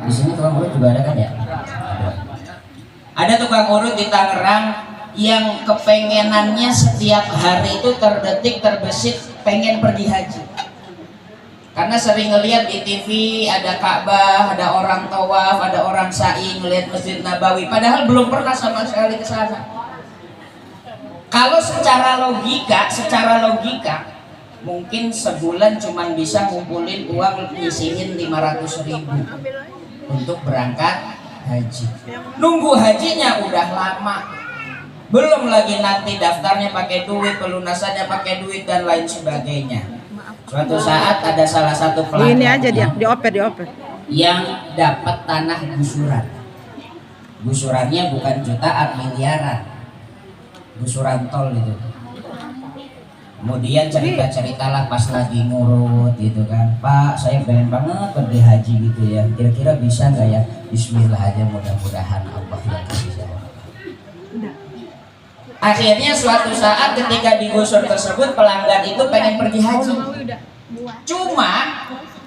Di sini tukang urut juga ada kan ya? Ada tukang urut di Tangerang yang kepengenannya setiap hari itu terdetik terbesit pengen pergi haji. Karena sering ngelihat di TV ada Ka'bah, ada orang tawaf, ada orang sa'i ngelihat Masjid Nabawi, padahal belum pernah sama sekali ke sana. Kalau secara logika mungkin sebulan cuma bisa ngumpulin uang nyisihin 500.000 untuk berangkat haji. Nunggu hajinya udah lama. Belum lagi nanti daftarnya pakai duit, pelunasannya pakai duit dan lain sebagainya. Suatu saat ada salah satu pelanggan ini aja dia dioper yang dapat tanah gusuran. Gusurannya bukan jutaan, miliaran. Gusuran tol itu. Kemudian cerita-ceritalah pas lagi ngurut gitu kan, Pak saya pengen banget pergi haji gitu ya, kira-kira bisa nggak ya? Bismillah aja, mudah-mudahan Allah yang kasih jalan. Akhirnya suatu saat ketika digusur tersebut pelanggan itu pengen pergi haji. Cuma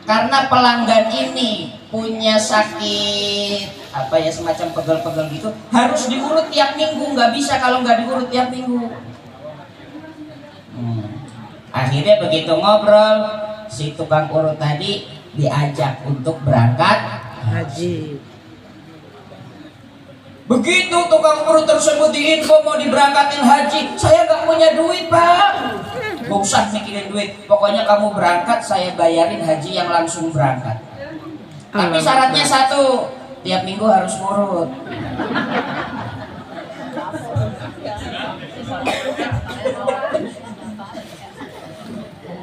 karena pelanggan ini punya sakit apa ya, semacam pegel-pegel gitu, harus diurut tiap minggu, nggak bisa kalau nggak diurut tiap minggu. Akhirnya begitu ngobrol, si tukang urut tadi diajak untuk berangkat haji. Begitu tukang urut tersebut diinfo mau diberangkatin haji, saya nggak punya duit Pak. Gak usah mikirin duit, pokoknya kamu berangkat saya bayarin haji yang langsung berangkat. Tapi syaratnya satu, tiap minggu harus ngurut.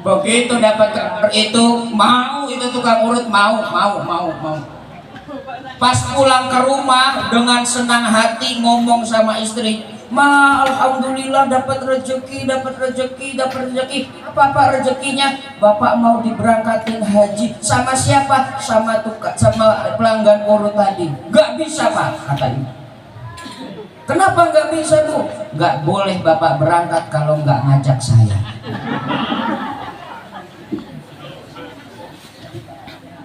Begitu dapat itu mau, itu tukang urut mau. Pas pulang ke rumah dengan senang hati ngomong sama istri, Ma, alhamdulillah dapat rezeki. Apa rezekinya? Bapak mau diberangkatin haji. Sama siapa? Sama pelanggan urut tadi. Gak bisa Pak, katanya. Kenapa gak bisa Bu? Gak boleh Bapak berangkat kalau gak ngajak saya.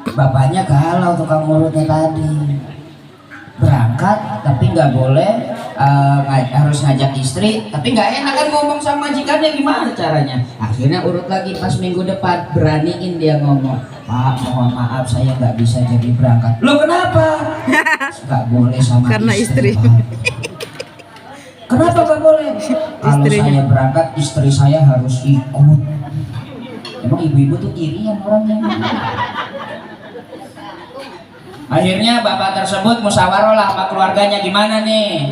Bapaknya galau tukang urutnya tadi, berangkat tapi nggak boleh harus ngajak istri, tapi nggak enak kan ngomong sama majikannya, gimana caranya? Akhirnya urut lagi pas minggu depan, beraniin dia ngomong, Pak mohon maaf saya nggak bisa jadi berangkat. Lo kenapa? Nggak boleh sama Karena istri. Kenapa nggak boleh? Kalau saya berangkat istri saya harus ikut. Emang ibu-ibu tuh irian orangnya. Akhirnya bapak tersebut musyawarah sama keluarganya, gimana nih?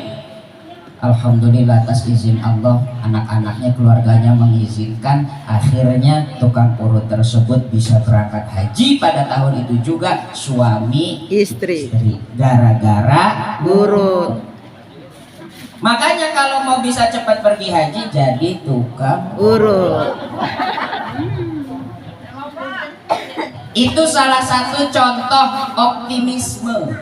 Alhamdulillah atas izin Allah, anak-anaknya, keluarganya mengizinkan. Akhirnya tukang urut tersebut bisa berangkat haji pada tahun itu juga, suami istri. Gara-gara urut. Makanya kalau mau bisa cepat pergi haji, jadi tukang urut. Itu salah satu contoh optimisme.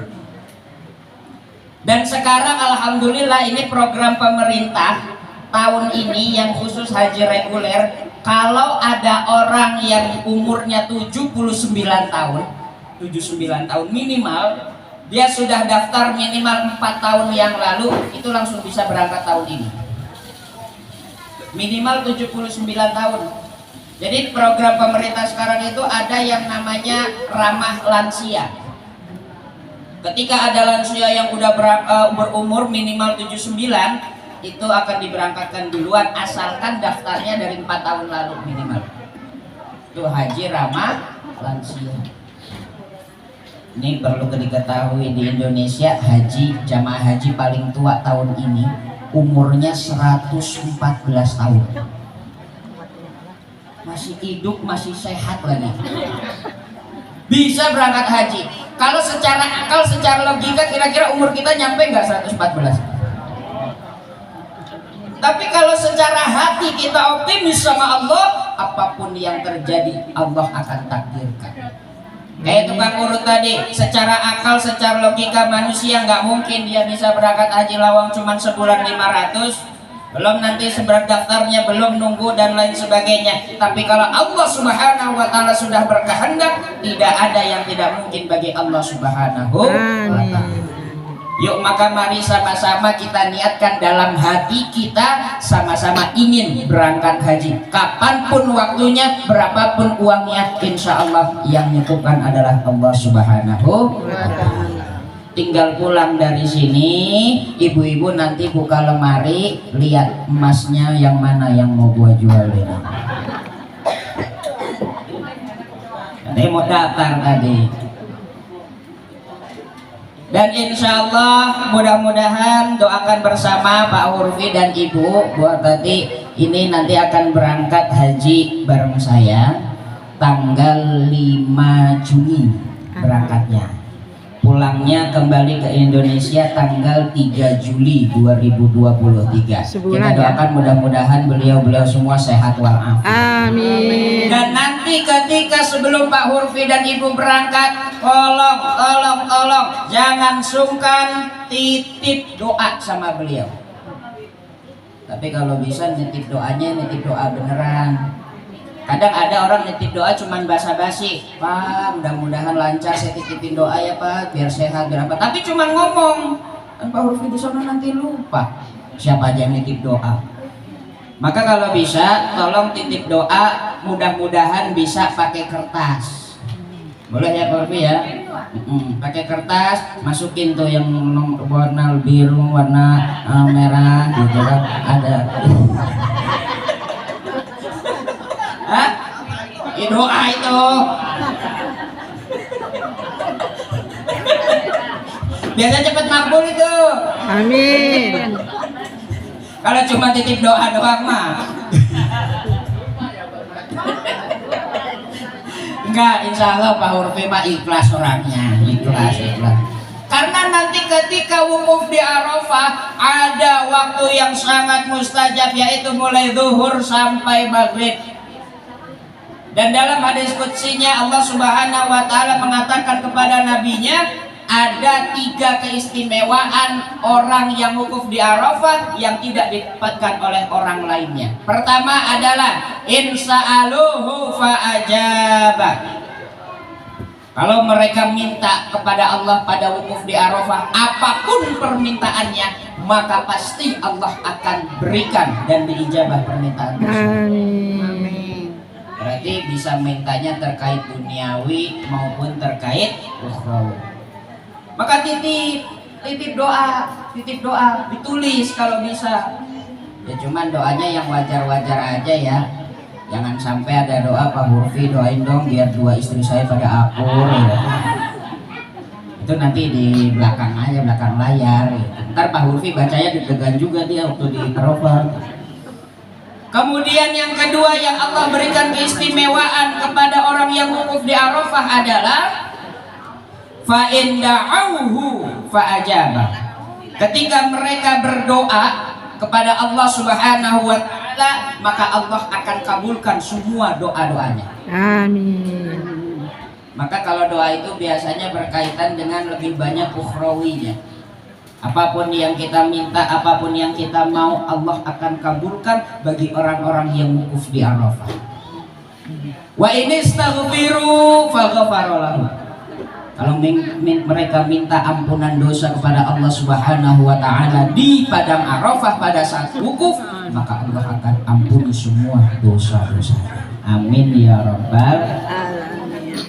Dan sekarang alhamdulillah ini program pemerintah tahun ini yang khusus haji reguler. Kalau ada orang yang umurnya 79 tahun minimal, dia sudah daftar minimal 4 tahun yang lalu, itu langsung bisa berangkat tahun ini. Minimal 79 tahun. Jadi program pemerintah sekarang itu ada yang namanya ramah lansia. Ketika ada lansia yang udah berumur minimal 79, itu akan diberangkatkan duluan asalkan daftarnya dari 4 tahun lalu minimal. Itu haji ramah lansia. Ini perlu diketahui, di Indonesia jamaah haji paling tua tahun ini umurnya 114 tahun. Masih hidup, masih sehat lagi, bisa berangkat haji. Kalau secara akal, secara logika, kira-kira umur kita nyampe nggak 114? Tapi kalau secara hati kita optimis sama Allah, apapun yang terjadi Allah akan takdirkan. Kayak tukang urut tadi, secara akal, secara logika manusia nggak mungkin dia bisa berangkat haji lawang cuma sebulan 500. belum nanti seberang daftarnya, belum nunggu dan lain sebagainya. Tapi kalau Allah Subhanahu wa taala sudah berkehendak, tidak ada yang tidak mungkin bagi Allah Subhanahu wa taala. Yuk maka mari sama-sama kita niatkan dalam hati kita, sama-sama ingin berangkat haji. Kapanpun waktunya, berapapun uangnya, insya Allah yang nyukupkan adalah Allah Subhanahu wa taala. Tinggal pulang dari sini, ibu-ibu nanti buka lemari, lihat emasnya yang mana yang mau gua jual ini. Ini mau daftar tadi. Dan insya Allah mudah-mudahan doakan bersama Pak Hurfi dan Ibu buat tadi ini nanti akan berangkat haji bareng saya tanggal 5 Juni berangkatnya. Pulangnya kembali ke Indonesia tanggal 3 Juli 2023. Kita doakan mudah-mudahan beliau-beliau semua sehat walafiat. Amin. Dan nanti ketika sebelum Pak Hurfi dan Ibu berangkat, tolong jangan sungkan titip doa sama beliau. Tapi kalau bisa nitip doanya nitip doa beneran. Kadang ada orang nitip doa cuman basa-basi, Pak mudah-mudahan lancar saya titipin doa ya Pak biar sehat biar apa. Tapi cuman ngomong, kan Pak Hurfi di sana nanti lupa siapa aja yang nitip doa. Maka kalau bisa tolong titip doa, mudah-mudahan bisa pakai kertas. Boleh ya Pak Hurfi ya? Pakai kertas, masukin tuh yang warna biru, warna merah gitu kan ada. Hah? Doa itu. Biasa cepat makbul itu. Amin. Kalau cuma titip doa doang mah. Enggak, insya Allah Pak Hurfi mah ikhlas orangnya, ikhlas. Karena nanti ketika wukuf di Arafah ada waktu yang sangat mustajab, yaitu mulai zuhur sampai maghrib. Dan dalam hadis qudsinya Allah Subhanahu wa taala mengatakan kepada nabinya, ada 3 keistimewaan orang yang wukuf di Arafah yang tidak didapatkan oleh orang lainnya. Pertama adalah insa'aluhu fa'ajaba. Kalau mereka minta kepada Allah pada wukuf di Arafah apapun permintaannya, maka pasti Allah akan berikan dan diijabah permintaan tersebut. Amin. Berarti bisa mintanya terkait duniawi maupun terkait ukhrawi. Maka titip doa ditulis kalau bisa. Ya cuman doanya yang wajar-wajar aja ya. Jangan sampai ada doa Pak Hurfi doain dong biar 2 istri saya pada akur ya. Itu nanti di belakang aja, belakang layar ya. Ntar Pak Hurfi bacanya deg-degan juga dia waktu di Arafah. Kemudian yang kedua yang Allah berikan keistimewaan kepada orang yang wukuf di Arafah adalah fa in da'auhu fa ajaba. Ketika mereka berdoa kepada Allah Subhanahu wa taala, maka Allah akan kabulkan semua doa-doanya. Amin. Maka kalau doa itu biasanya berkaitan dengan lebih banyak ukhrawinya. Apapun yang kita minta, apapun yang kita mau, Allah akan kabulkan bagi orang-orang yang wukuf di Arafah. Wa inistaghfiru faghfara lahum. Kalau mereka minta ampunan dosa kepada Allah Subhanahu wa taala di padang Arafah pada saat wukuf, maka Allah akan ampuni semua dosa-dosa. Amin ya rabbal alamin.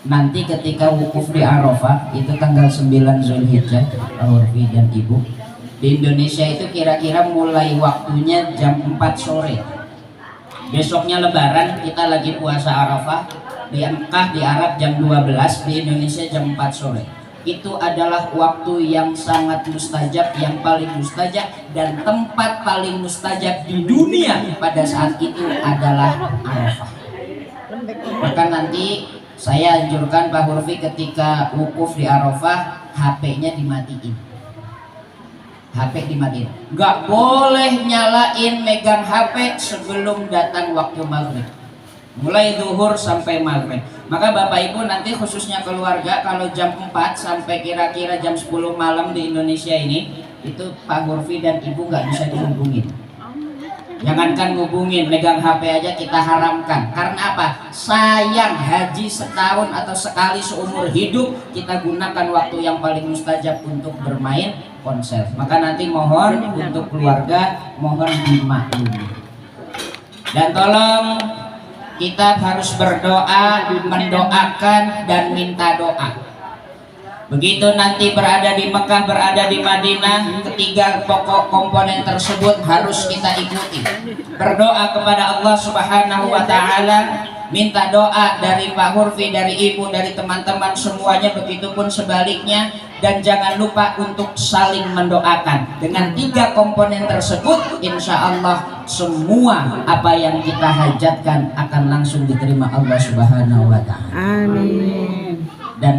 Nanti ketika wukuf di Arafah itu tanggal 9 Zulhijjah, Pak Hurfi dan Ibu, di Indonesia itu kira-kira mulai waktunya jam 4 sore. Besoknya Lebaran, kita lagi puasa Arafah. Di Mekah di Arab jam 12, di Indonesia jam 4 sore. Itu adalah waktu yang sangat mustajab, yang paling mustajab, dan tempat paling mustajab di dunia pada saat itu adalah Arafah. Maka nanti saya anjurkan Pak Hurfi ketika wukuf di Arafah HP-nya dimatiin. HP dimatiin. Gak boleh nyalain megang HP sebelum datang waktu maghrib. Mulai zuhur sampai maghrib. Maka Bapak Ibu nanti khususnya keluarga kalau jam 4 sampai kira-kira jam 10 malam di Indonesia ini, itu Pak Hurfi dan Ibu gak bisa dihubungin. Jangankan ngubungin, megang HP aja kita haramkan. Karena apa? Sayang, haji setahun atau sekali seumur hidup kita gunakan waktu yang paling mustajab untuk bermain ponsel. Maka nanti mohon untuk keluarga, mohon dimaklumi. Dan tolong kita harus berdoa, mendoakan dan minta doa. Begitu nanti berada di Mekah, berada di Madinah, ketiga pokok komponen tersebut harus kita ikuti. Berdoa kepada Allah Subhanahu wa Ta'ala, minta doa dari Pak Hurfi, dari Ibu, dari teman-teman semuanya, begitupun sebaliknya. Dan jangan lupa untuk saling mendoakan. Dengan tiga komponen tersebut, insya Allah semua apa yang kita hajatkan akan langsung diterima Allah Subhanahu wa Ta'ala. Amin.